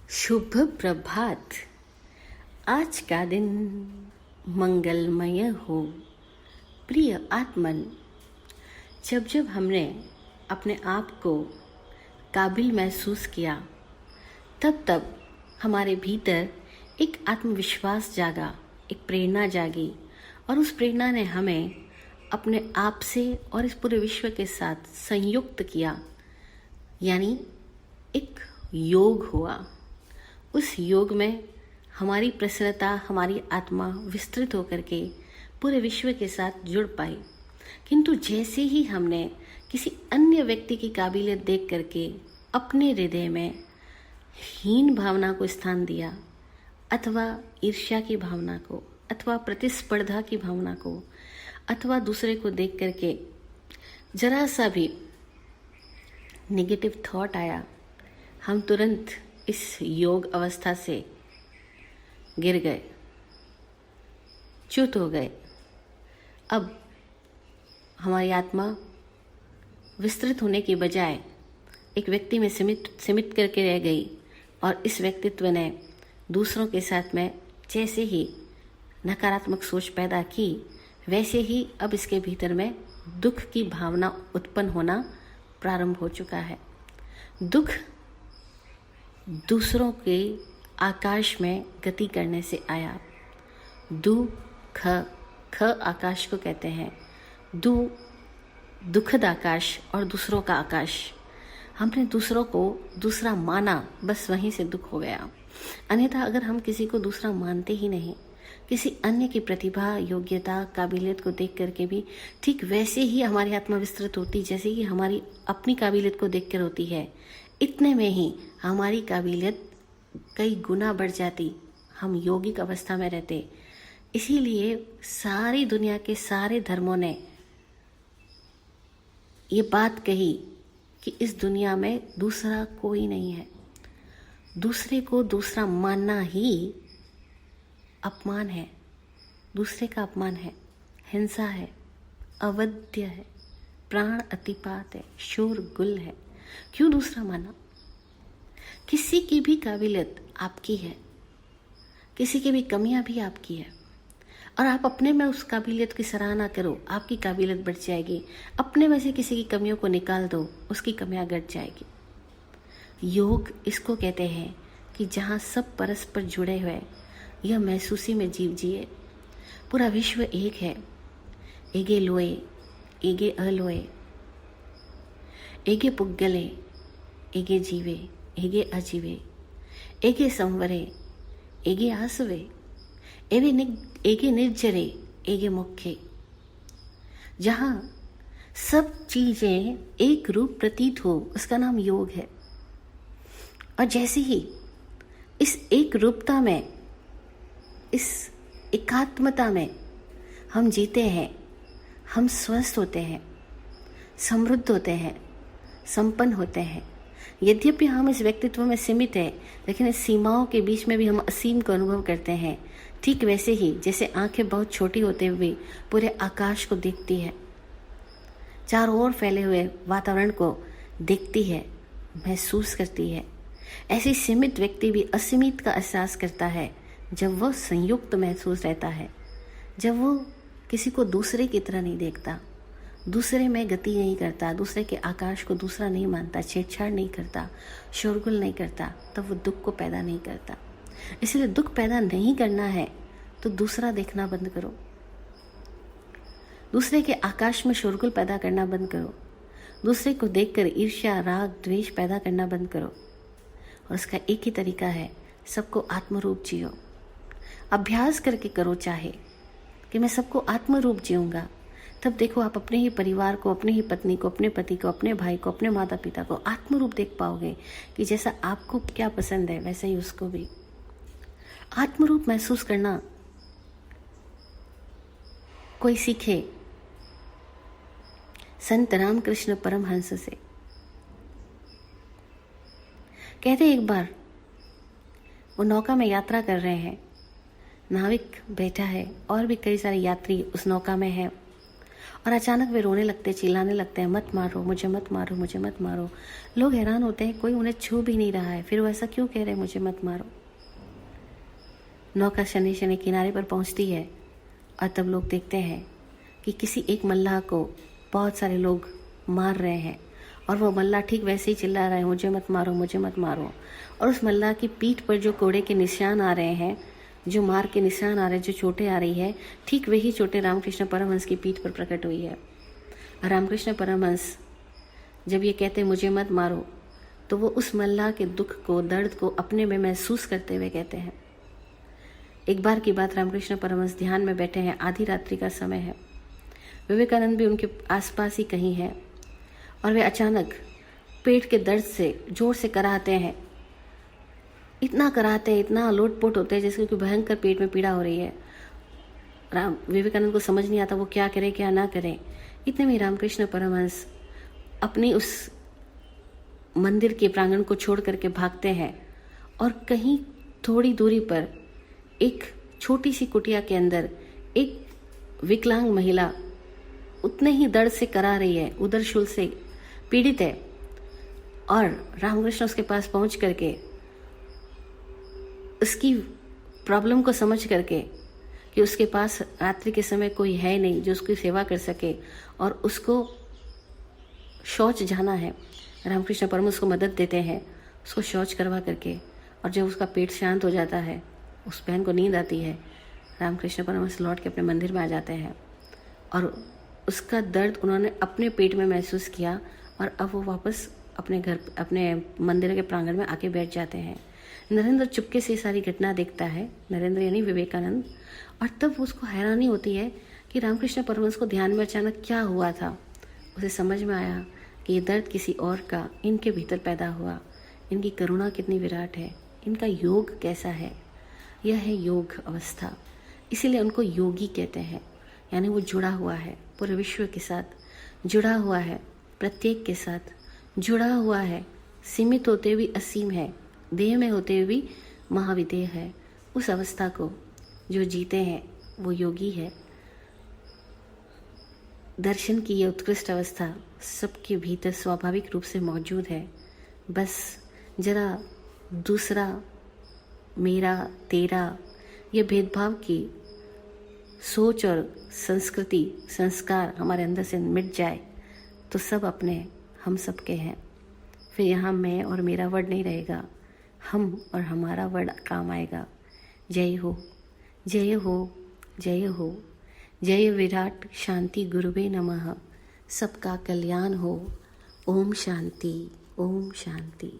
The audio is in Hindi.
शुभ प्रभात। आज का दिन मंगलमय हो। प्रिय आत्मन, जब जब हमने अपने आप को काबिल महसूस किया, तब तब हमारे भीतर एक आत्मविश्वास जागा, एक प्रेरणा जागी, और उस प्रेरणा ने हमें अपने आप से और इस पूरे विश्व के साथ संयुक्त किया, यानी एक योग हुआ। उस योग में हमारी प्रसन्नता, हमारी आत्मा विस्तृत होकर के पूरे विश्व के साथ जुड़ पाई। किंतु जैसे ही हमने किसी अन्य व्यक्ति की काबिलियत देख करके अपने हृदय में हीन भावना को स्थान दिया, अथवा ईर्ष्या की भावना को, अथवा प्रतिस्पर्धा की भावना को, अथवा दूसरे को देख करके जरा सा भी नेगेटिव थॉट आया, हम तुरंत इस योग अवस्था से गिर गए, च्युत हो गए। अब हमारी आत्मा विस्तृत होने की बजाय एक व्यक्ति में सीमित करके रह गई, और इस व्यक्तित्व ने दूसरों के साथ में जैसे ही नकारात्मक सोच पैदा की, वैसे ही अब इसके भीतर में दुख की भावना उत्पन्न होना प्रारंभ हो चुका है। दुख दूसरों के आकाश में गति करने से आया। ख आकाश को कहते हैं। दुखद आकाश और दूसरों का आकाश। हमने दूसरों को दूसरा माना, बस वहीं से दुख हो गया। अन्यथा अगर हम किसी को दूसरा मानते ही नहीं, किसी अन्य की प्रतिभा, योग्यता, काबिलियत को देख करके भी ठीक वैसे ही हमारी आत्मा विस्तृत होती जैसे कि हमारी अपनी काबिलियत को देख कर होती है। इतने में ही हमारी काबिलियत कई गुना बढ़ जाती, हम योगिक अवस्था में रहते। इसीलिए सारी दुनिया के सारे धर्मों ने ये बात कही कि इस दुनिया में दूसरा कोई नहीं है। दूसरे को दूसरा मानना ही अपमान है, दूसरे का अपमान है, हिंसा है, अवध्य है, प्राण अतिपात है, शोरगुल है। क्यों दूसरा माना? किसी की भी काबिलियत आपकी है, किसी की भी कमियां भी आपकी है, और आप अपने में उस काबिलियत की सराहना करो, आपकी काबिलियत बढ़ जाएगी। अपने में से किसी की कमियों को निकाल दो, उसकी कमियां घट जाएगी। योग इसको कहते हैं कि जहाँ सब परस्पर जुड़े हुए, यह महसूसी में जीव जिए। पूरा विश्व एक है। एगे लोए, एगे अलोए, एगे पुग्गले, एगे जीवे, एगे अजीवे, एगे संवरे, एगे आसवे, एगे निर्जरे, एगे मुख्य। जहाँ सब चीजें एक रूप प्रतीत हो, उसका नाम योग है। और जैसे ही इस एक रूपता में, इस एकात्मता में हम जीते हैं, हम स्वस्थ होते हैं, समृद्ध होते हैं, संपन्न होते हैं। यद्यपि हम इस व्यक्तित्व में सीमित है, लेकिन इस सीमाओं के बीच में भी हम असीम को अनुभव करते हैं। ठीक वैसे ही जैसे आंखें बहुत छोटी होते हुए पूरे आकाश को देखती है, चारों ओर फैले हुए वातावरण को देखती है, महसूस करती है, ऐसे सीमित व्यक्ति भी असीमित का एहसास करता है जब वह संयुक्त महसूस रहता है, जब वो किसी को दूसरे की तरह नहीं देखता, दूसरे में गति नहीं करता, दूसरे के आकाश को दूसरा नहीं मानता, छेड़छाड़ नहीं करता, शोरगुल नहीं करता, तब वो दुख को पैदा नहीं करता। इसलिए दुख पैदा नहीं करना है तो दूसरा देखना बंद करो, दूसरे के आकाश में शोरगुल पैदा करना बंद करो, दूसरे को देखकर ईर्ष्या, राग, द्वेष पैदा करना बंद करो। और उसका एक ही तरीका है, सबको आत्मरूप जियो। अभ्यास करके करो, चाहे कि मैं सबको आत्मरूप जीऊंगा, तब देखो आप अपने ही परिवार को, अपने ही पत्नी को, अपने पति को, अपने भाई को, अपने माता पिता को आत्मरूप देख पाओगे कि जैसा आपको क्या पसंद है वैसे ही उसको भी। आत्मरूप महसूस करना कोई सीखे संत रामकृष्ण परमहंस से। कहते एक बार वो नौका में यात्रा कर रहे हैं, नाविक बैठा है और भी कई सारे यात्री उस नौका में हैं। और अचानक वे रोने लगते, चिल्लाने लगते हैं, मत मारो मुझे, मत मारो मुझे, मत मारो। लोग हैरान होते हैं, कोई उन्हें छू भी नहीं रहा है, फिर वो ऐसा क्यों कह रहे हैं मुझे मत मारो। नौका शनि शनि किनारे पर पहुंचती है और तब लोग देखते हैं कि किसी एक मल्लाह को बहुत सारे लोग मार रहे हैं और वो मल्लाह ठीक वैसे ही चिल्ला रहा है, मुझे मत मारो मुझे मत मारो। और उस मल्लाह की पीठ पर जो कोड़े के निशान आ रहे हैं, जो मार के निशान आ रहे हैं, जो चोटें आ रही है, ठीक वही चोटें रामकृष्ण परमहंस की पीठ पर प्रकट हुई है। रामकृष्ण परमहंस जब ये कहते मुझे मत मारो, तो वो उस मल्लाह के दुख को, दर्द को अपने में महसूस करते हुए कहते हैं। एक बार की बात, रामकृष्ण परमहंस ध्यान में बैठे हैं, आधी रात्रि का समय है। विवेकानंद भी उनके आसपास ही कहीं है और वे अचानक पेट के दर्द से जोर से कराहते हैं। इतना कराहते हैं, इतना लोटपोट होते हैं जैसे कि भयंकर पेट में पीड़ा हो रही है। विवेकानंद को समझ नहीं आता वो क्या करें क्या ना करें। इतने में रामकृष्ण परमहंस अपनी उस मंदिर के प्रांगण को छोड़ करके भागते हैं और कहीं थोड़ी दूरी पर एक छोटी सी कुटिया के अंदर एक विकलांग महिला उतने ही दर्द से करा रही है, उदर शूल से पीड़ित है। और रामकृष्ण उसके पास पहुंच करके उसकी प्रॉब्लम को समझ करके कि उसके पास रात्रि के समय कोई है नहीं जो उसकी सेवा कर सके और उसको शौच जाना है, रामकृष्ण परमहंस उसको मदद देते हैं, उसको शौच करवा करके। और जब उसका पेट शांत हो जाता है, उस बहन को नींद आती है, रामकृष्ण परमहंस लौट के अपने मंदिर में आ जाते हैं और उसका दर्द उन्होंने अपने पेट में महसूस किया और अब वो वापस अपने घर, अपने मंदिर के प्रांगण में आके बैठ जाते हैं। नरेंद्र चुपके से सारी घटना देखता है, नरेंद्र यानी विवेकानंद, और तब उसको हैरानी होती है कि रामकृष्ण परमहंस को ध्यान में अचानक क्या हुआ था। उसे समझ में आया कि ये दर्द किसी और का इनके भीतर पैदा हुआ। इनकी करुणा कितनी विराट है, इनका योग कैसा है। यह है योग अवस्था, इसीलिए उनको योगी कहते हैं। यानी वो जुड़ा हुआ है पूरे विश्व के साथ, जुड़ा हुआ है प्रत्येक के साथ, जुड़ा हुआ है, सीमित होते हुए असीम है, देह में होते हुए भी महाविदेह है। उस अवस्था को जो जीते हैं वो योगी है। दर्शन की यह उत्कृष्ट अवस्था सबके भीतर स्वाभाविक रूप से मौजूद है। बस जरा दूसरा, मेरा, तेरा, ये भेदभाव की सोच और संस्कृति, संस्कार हमारे अंदर से मिट जाए तो सब अपने, हम सबके हैं। फिर यहाँ मैं और मेरा वर्ड नहीं रहेगा, हम और हमारा वर्ड काम आएगा। जय हो, जय हो, जय हो, जय विराट शांति गुरुवे नमः। सबका कल्याण हो। ओम शांति, ओम शांति।